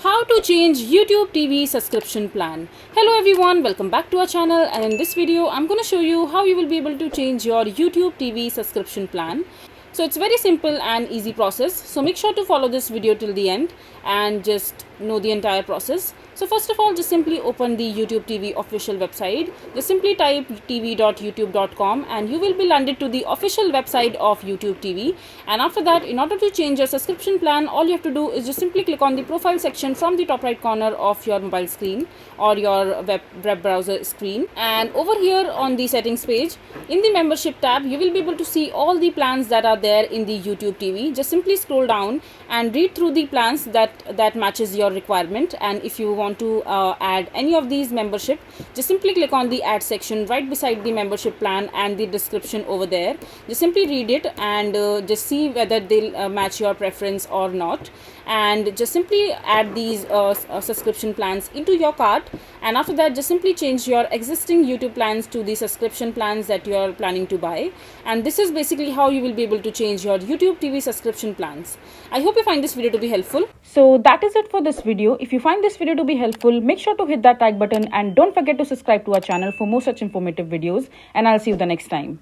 How to change YouTube TV subscription plan. Hello everyone, welcome back to our channel, and in this video I'm going to show you how you will be able to change your YouTube TV subscription plan. So it's very simple and easy process, so make sure to follow this video till the end and just know the entire process. So first of all, just simply open the YouTube TV official website. Just simply type tv.youtube.com and you will be landed to the official website of YouTube TV. And after that, in order to change your subscription plan, all you have to do is just simply click on the profile section from the top right corner of your mobile screen or your web browser screen. And over here on the settings page, in the membership tab, you will be able to see all the plans that are there in the YouTube TV. Just simply scroll down and read through the plans that matches your requirement. And if you want to add any of these membership, just simply click on the add section right beside the membership plan and the description over there. Just simply read it and just see whether they'll match your preference or not, and just simply add these subscription plans into your cart. And after that, just simply change your existing YouTube plans to the subscription plans that you are planning to buy. And this is basically how you will be able to change your YouTube TV subscription plans. I hope you find this video to be helpful. So that is it for this video. If you find this video to be helpful, make sure to hit that like button and don't forget to subscribe to our channel for more such informative videos, and I'll see you the next time.